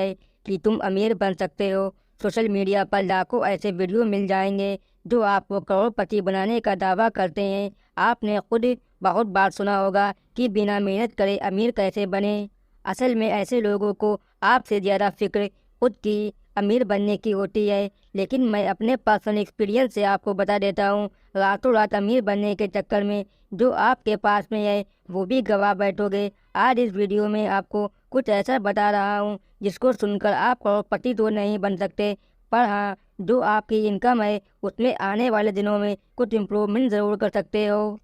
है कि तुम अमीर बन सकते हो। सोशल मीडिया पर लाखों ऐसे वीडियो मिल जाएंगे जो आपको करोड़पति बनाने का दावा करते हैं। आपने खुद बहुत बार सुना होगा कि बिना मेहनत करे अमीर कैसे बने। असल में ऐसे लोगों को आपसे ज़्यादा फिक्र खुद की अमीर बनने की होती है। लेकिन मैं अपने पर्सनल एक्सपीरियंस से आपको बता देता हूँ, रातों रात अमीर बनने के चक्कर में जो आपके पास में है वो भी गवा बैठोगे। आज इस वीडियो में आपको कुछ ऐसा बता रहा हूँ जिसको सुनकर आप करोड़पति तो नहीं बन सकते, पर हाँ, जो आपकी इनकम है उसमें आने वाले दिनों में कुछ इम्प्रूवमेंट ज़रूर कर सकते हो।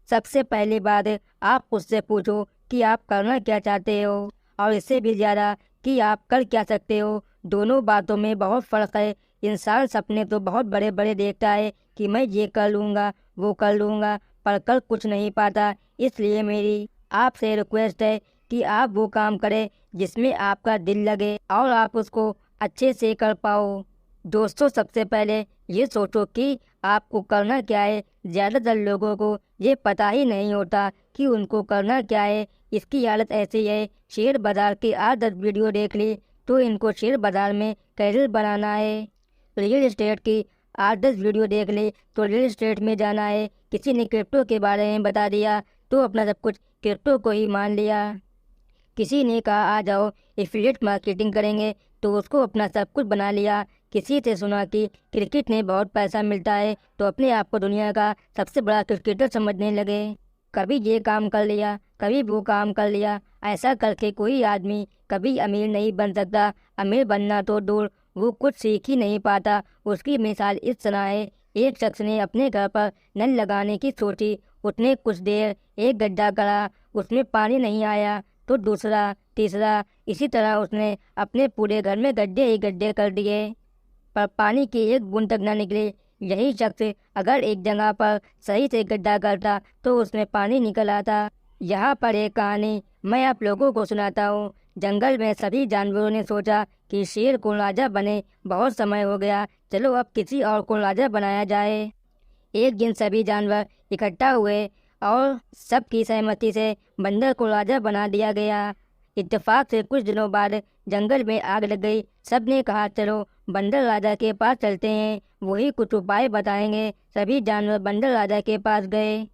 सबसे पहली बात, आप खुद से पूछो कि आप करना क्या चाहते हो, और इससे भी ज़्यादा कि आप कर क्या सकते हो। दोनों बातों में बहुत फ़र्क है। इंसान सपने तो बहुत बड़े बड़े देखता है कि मैं ये कर लूँगा, वो कर लूँगा, पर कर कुछ नहीं पाता। इसलिए मेरी आपसे रिक्वेस्ट है कि आप वो काम करें जिसमें आपका दिल लगे और आप उसको अच्छे से कर पाओ। दोस्तों, सबसे पहले ये सोचो कि आपको करना क्या है। ज़्यादातर लोगों को ये पता ही नहीं होता कि उनको करना क्या है। इसकी हालत ऐसी है, शेयर बाज़ार की 8-10 वीडियो देख ली तो इनको शेयर बाज़ार में कैरियर बनाना है। रियल एस्टेट की 8-10 वीडियो देख ली तो रियल एस्टेट में जाना है। किसी ने क्रिप्टो के बारे में बता दिया तो अपना सब कुछ क्रिप्टो को ही मान लिया। किसी ने कहा आ जाओ एफिलिएट मार्केटिंग करेंगे तो उसको अपना सब कुछ बना लिया। किसी से सुना कि क्रिकेट में बहुत पैसा मिलता है तो अपने आप को दुनिया का सबसे बड़ा क्रिकेटर समझने लगे। कभी ये काम कर लिया, कभी वो काम कर लिया। ऐसा करके कोई आदमी कभी अमीर नहीं बन सकता। अमीर बनना तो दूर, वो कुछ सीख ही नहीं पाता। उसकी मिसाल इस तरह है, एक शख्स ने अपने घर पर नल लगाने की सोची। उसने कुछ देर एक गड्ढा करा, उसमें पानी नहीं आया तो दूसरा, तीसरा, इसी तरह उसने अपने पूरे घर में गड्ढे ही गड्ढे कर दिए, पर पानी की एक बूंद तक न निकले। यही शख्स अगर एक जगह पर सही से गड्ढा करता तो उसमें पानी निकल आता। यहाँ पर एक कहानी मैं आप लोगों को सुनाता हूँ। जंगल में सभी जानवरों ने सोचा कि शेर को राजा बने, बहुत समय हो गया, चलो अब किसी और को राजा बनाया जाए। एक दिन सभी जानवर इकट्ठा हुए और सबकी सहमति से बंदर को राजा बना दिया गया। इत्तेफाक से कुछ दिनों बाद जंगल में आग लग गई। सब ने कहा चलो बंदर राजा के पास चलते हैं, वही कुछ उपाय बताएंगे। सभी जानवर बंदर राजा के पास गए।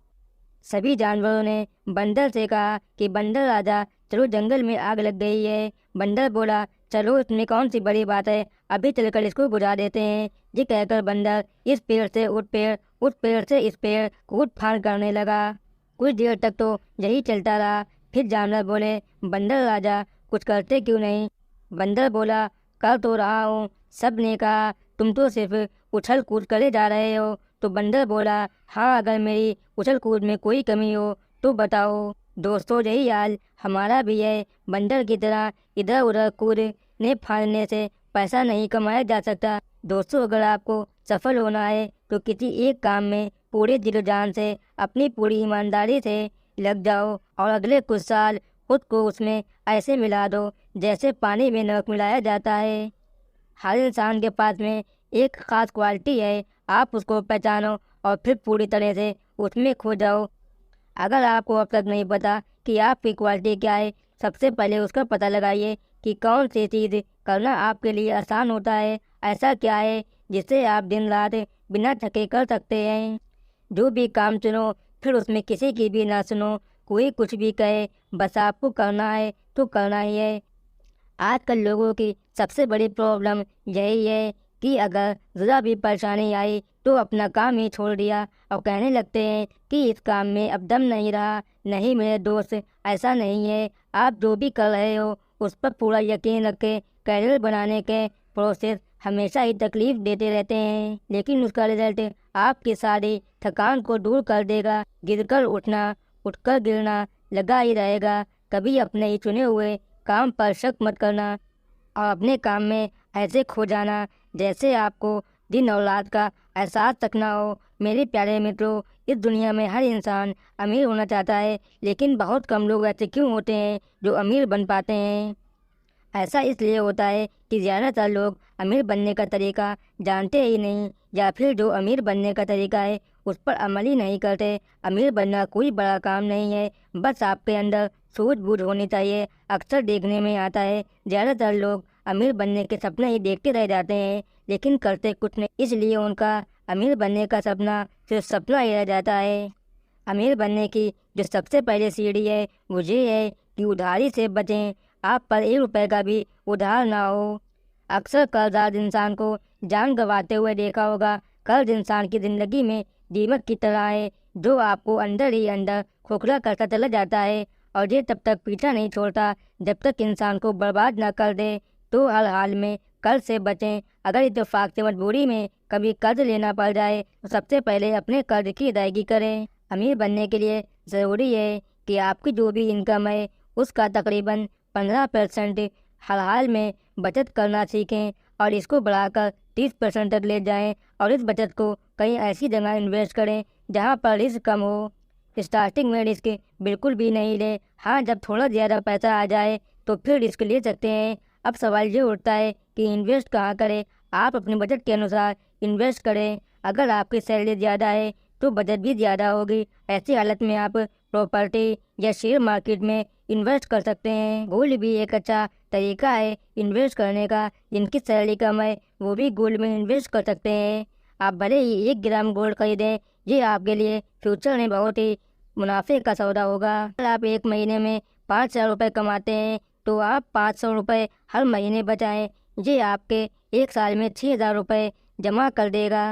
सभी जानवरों ने बंदर से कहा कि बंदर राजा चलो जंगल में आग लग गई है। बंदर बोला चलो इसमें कौन सी बड़ी बात है, अभी चलकर इसको बुझा देते हैं। ये कहकर बंदर इस पेड़ से उस पेड़, उस पेड़ से इस पेड़ कूद फाड़ करने लगा। कुछ देर तक तो यही चलता रहा। फिर जानवर बोले बंदर राजा कुछ करते क्यों नहीं। बंदर बोला कर तो रहा हूँ। सब ने कहा तुम तो सिर्फ उछल कूद करे जा रहे हो। तो बंदर बोला हाँ, अगर मेरी उछल कूद में कोई कमी हो तो बताओ। दोस्तों, यही हाल हमारा भी है। बंदर की तरह इधर उधर कूदने फाड़ने से पैसा नहीं कमाया जा सकता। दोस्तों, अगर आपको सफल होना है तो किसी एक काम में पूरे दिल जान से, अपनी पूरी ईमानदारी से लग जाओ और अगले कुछ साल खुद को उसमें ऐसे मिला दो जैसे पानी में नमक मिलाया जाता है। हर इंसान के पास में एक ख़ास क्वालिटी है, आप उसको पहचानो और फिर पूरी तरह से उसमें खो जाओ। अगर आपको अब तक नहीं पता कि आपकी क्वालिटी क्या है, सबसे पहले उसका पता लगाइए कि कौन सी चीज़ करना आपके लिए आसान होता है। ऐसा क्या है जिसे आप दिन रात बिना थके कर सकते हैं। जो भी काम चुनो फिर उसमें किसी की भी ना सुनो, कोई कुछ भी कहे, बस आपको करना है तो करना ही है। आजकल लोगों की सबसे बड़ी प्रॉब्लम यही है कि अगर ज़रा भी परेशानी आई तो अपना काम ही छोड़ दिया और कहने लगते हैं कि इस काम में अब दम नहीं रहा। नहीं मेरे दोस्त, ऐसा नहीं है। आप जो भी कर रहे हो उस पर पूरा यकीन रखें। कैरियर बनाने के प्रोसेस हमेशा ही तकलीफ देते रहते हैं, लेकिन उसका रिजल्ट आपकी सारी थकान को दूर कर देगा। गिरकर उठना, उठकर गिरना लगा ही रहेगा। कभी अपने ही चुने हुए काम पर शक मत करना और अपने काम में ऐसे खो जाना जैसे आपको दिन और रात का एहसास तक ना हो। मेरे प्यारे मित्रों, इस दुनिया में हर इंसान अमीर होना चाहता है, लेकिन बहुत कम लोग ऐसे क्यों होते हैं जो अमीर बन पाते हैं। ऐसा इसलिए होता है कि ज़्यादातर लोग अमीर बनने का तरीका जानते ही नहीं, या फिर जो अमीर बनने का तरीका है उस पर अमल ही नहीं करते। अमीर बनना कोई बड़ा काम नहीं है, बस आपके अंदर सूझबूझ होनी चाहिए। अक्सर देखने में आता है ज़्यादातर लोग अमीर बनने के सपना ही देखते रह जाते हैं, लेकिन करते कुछ नहीं, इसलिए उनका अमीर बनने का सपना सिर्फ सपना ही रह जाता है। अमीर बनने की जो सबसे पहले सीढ़ी है वो ये है कि उधारी से बचें। आप पर 1 रुपए का भी उधार ना हो। अक्सर कर्जदार इंसान को जान गंवाते हुए देखा होगा। कर्ज इंसान की ज़िंदगी में दीमक की तरह है जो आपको अंदर ही अंदर खोखला करता चला जाता है, और ये तब तक पीछा नहीं छोड़ता जब तक इंसान को बर्बाद ना कर दे। तो हर हाल में कर्ज से बचें। अगर इत्तेफाक से मजबूरी में कभी कर्ज लेना पड़ जाए तो सबसे पहले अपने कर्ज की अदायगी करें। अमीर बनने के लिए ज़रूरी है कि आपकी जो भी इनकम है उसका तकरीबन 15% हर हाल में बचत करना सीखें और इसको बढ़ाकर 30% तक ले जाएं, और इस बचत को कहीं ऐसी जगह इन्वेस्ट करें जहां पर रिस्क कम हो। स्टार्टिंग में रिस्क बिल्कुल भी नहीं लें। हाँ, जब थोड़ा ज़्यादा पैसा आ जाए तो फिर रिस्क ले सकते हैं। अब सवाल ये उठता है कि इन्वेस्ट कहाँ करें। आप अपने बजट के अनुसार इन्वेस्ट करें। अगर आपकी सैलरी ज़्यादा है तो बजट भी ज़्यादा होगी। ऐसी हालत में आप प्रॉपर्टी या शेयर मार्केट में इन्वेस्ट कर सकते हैं। गोल्ड भी एक अच्छा तरीका है इन्वेस्ट करने का। जिनकी सैलरी कम है वो भी गोल्ड में इन्वेस्ट कर सकते हैं। आप भले ही 1 ग्राम गोल्ड खरीदें, ये आपके लिए फ्यूचर में बहुत ही मुनाफे का सौदा होगा। अगर आप एक महीने में 5,000 रुपये कमाते हैं तो आप 500 रुपये हर महीने बचाएं। ये आपके 1 साल में 6,000 रुपये जमा कर देगा।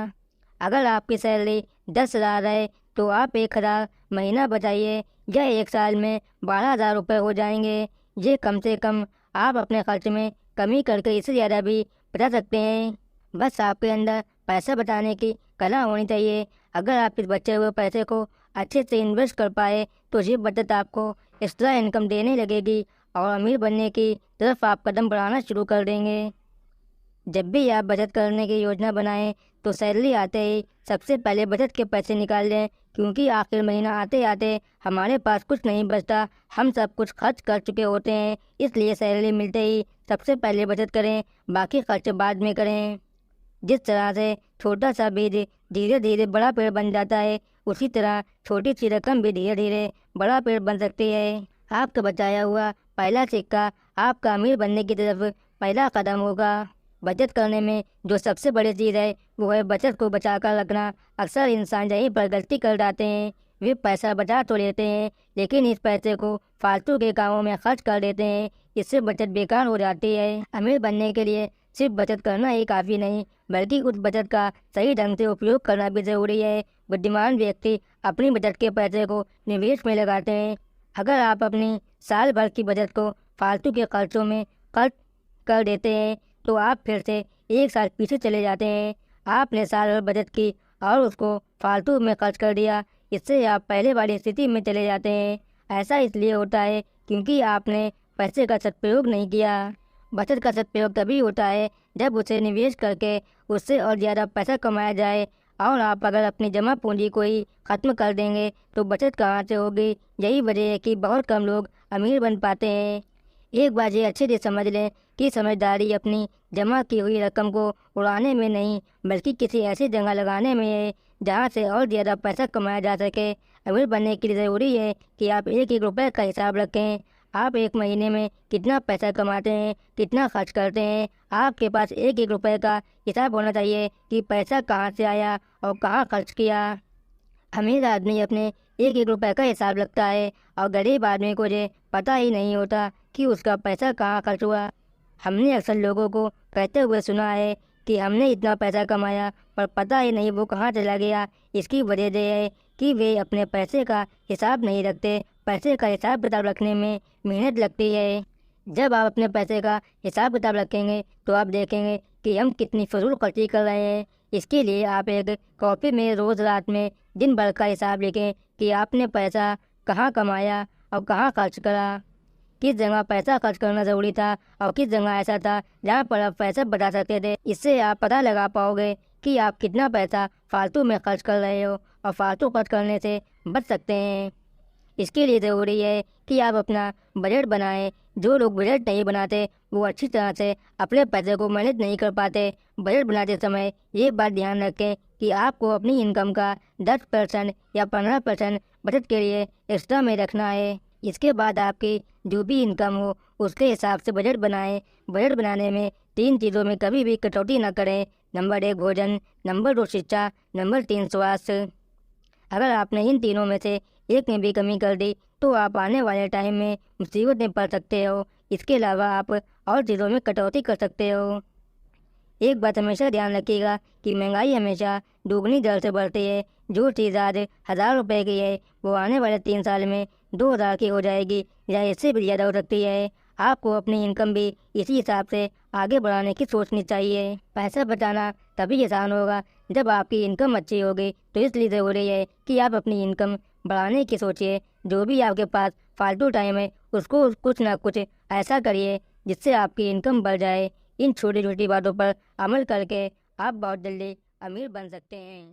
अगर आपकी सैलरी 10,000 है तो आप 1,000 महीना बचाइए, यह 1 साल में 12,000 रुपये हो जाएंगे। ये कम से कम आप अपने खर्च में कमी करके इससे ज़्यादा भी बचा सकते हैं। बस आपके अंदर पैसा बचाने की कला होनी चाहिए। अगर आप इस बचे हुए पैसे को अच्छे से इन्वेस्ट कर पाए तो ये बचत आपको एक्स्ट्रा इनकम देने लगेगी और अमीर बनने की तरफ आप कदम बढ़ाना शुरू कर देंगे। जब भी आप बचत करने की योजना बनाएं तो सैलरी आते ही सबसे पहले बचत के पैसे निकाल लें, क्योंकि आखिर महीना आते आते हमारे पास कुछ नहीं बचता। हम सब कुछ खर्च कर चुके होते हैं, इसलिए सैलरी मिलते ही सबसे पहले बचत करें, बाकी खर्च बाद में करें। जिस तरह से छोटा सा बीज धीरे धीरे बड़ा पेड़ बन जाता है, उसी तरह छोटी सी रकम भी धीरे धीरे बड़ा पेड़ बन सकती है। आपका बचाया हुआ पहला सिक्का आपका अमीर बनने की तरफ पहला कदम होगा। बचत करने में जो सबसे बड़ी चीज़ है वो है बचत को बचा कर रखना। अक्सर इंसान यहीं पर गलती कर जाते हैं। वे पैसा बचा तो लेते हैं लेकिन इस पैसे को फालतू के कामों में खर्च कर देते हैं। इससे बचत बेकार हो जाती है। अमीर बनने के लिए सिर्फ बचत करना ही काफ़ी नहीं, बल्कि उस बचत का सही ढंग से उपयोग करना भी ज़रूरी है। बुद्धिमान व्यक्ति अपनी बचत के पैसे को निवेश में लगाते हैं। अगर आप अपनी साल भर की बचत को फालतू के खर्चों में खर्च कर देते हैं तो आप फिर से 1 साल पीछे चले जाते हैं। आपने साल भर बचत की और उसको फालतू में खर्च कर दिया, इससे आप पहले वाली स्थिति में चले जाते हैं। ऐसा इसलिए होता है क्योंकि आपने पैसे का सदुपयोग नहीं किया। बचत का सदुपयोग तभी होता है जब उसे निवेश करके उससे और ज़्यादा पैसा कमाया जाए, और आप अगर अपनी जमा पूंजी को ही ख़त्म कर देंगे तो बचत कहाँ से होगी। यही वजह है कि बहुत कम लोग अमीर बन पाते हैं। एक बात ये अच्छे से समझ लें कि समझदारी अपनी जमा की हुई रकम को उड़ाने में नहीं, बल्कि किसी ऐसी जगह लगाने में है जहाँ से और ज़्यादा पैसा कमाया जा सके। अमीर बनने के लिए ज़रूरी है कि आप एक एक रुपये का हिसाब रखें। आप एक महीने में कितना पैसा कमाते हैं, कितना खर्च करते हैं। आपके पास एक एक रुपये का हिसाब होना चाहिए कि पैसा कहाँ से आया और कहाँ खर्च किया। अमीर आदमी अपने एक एक रुपये का हिसाब रखता है और गरीब आदमी को ये पता ही नहीं होता कि उसका पैसा कहाँ खर्च हुआ। हमने अक्सर लोगों को कहते हुए सुना है कि हमने इतना पैसा कमाया पर पता ही नहीं वो कहाँ चला गया। इसकी वजह यह है कि वे अपने पैसे का हिसाब नहीं रखते। पैसे का हिसाब किताब रखने में मेहनत लगती है। जब आप अपने पैसे का हिसाब किताब रखेंगे तो आप देखेंगे कि हम कितनी फजूल खर्ची कर रहे हैं। इसके लिए आप एक कॉपी में रोज़ रात में दिन भर का हिसाब लिखें कि आपने पैसा कहाँ कमाया और कहाँ खर्च करा, किस जगह पैसा खर्च करना ज़रूरी था और किस जगह ऐसा था जहाँ पर आप पैसा बचा सकते थे। इससे आप पता लगा पाओगे कि आप कितना पैसा फालतू में खर्च कर रहे हो और फालतू खर्च करने से बच सकते हैं। इसके लिए ज़रूरी है कि आप अपना बजट बनाएं। जो लोग बजट नहीं बनाते वो अच्छी तरह से अपने पैसे को मैनेज नहीं कर पाते। बजट बनाते समय ये बात ध्यान रखें कि आपको अपनी इनकम का 10% या 15% बचत के लिए एक्स्ट्रा में रखना है। اس کے بعد آپ کی جو بھی انکم ہو اس کے حساب سے بجٹ بنائیں۔ بجٹ بنانے میں 3 چیزوں میں کبھی بھی کٹوتی نہ کریں۔ نمبر 1 بھوجن، نمبر 2 شکشا، نمبر 3 سواستھ۔ اگر آپ نے ان تینوں میں سے ایک میں بھی کمی کر دی تو آپ آنے والے ٹائم میں مصیبت میں پڑ سکتے ہو۔ اس کے علاوہ آپ اور چیزوں میں کٹوتی کر سکتے ہو۔ ایک بات ہمیشہ دھیان رکھیے گا کہ مہنگائی ہمیشہ دوگنی در سے بڑھتی ہے۔ جو چیز آج 1000 روپے کی ہے وہ آنے والے 3 سال میں 2000 کی ہو جائے گی یا اس سے بھی زیادہ ہو سکتی ہے۔ آپ کو اپنی انکم بھی اسی حساب سے آگے بڑھانے کی سوچنی چاہیے۔ پیسہ بچانا تبھی آسان ہوگا جب آپ کی انکم اچھی ہوگی، تو اس لیے ضروری ہے کہ آپ اپنی انکم بڑھانے کی سوچیے۔ جو بھی آپ کے پاس فالتو ٹائم ہے اس کو کچھ نہ کچھ ایسا کریے جس سے آپ کی انکم بڑھ جائے۔ ان چھوٹی چھوٹی باتوں پر عمل کر کے آپ بہت جلدی امیر بن سکتے ہیں۔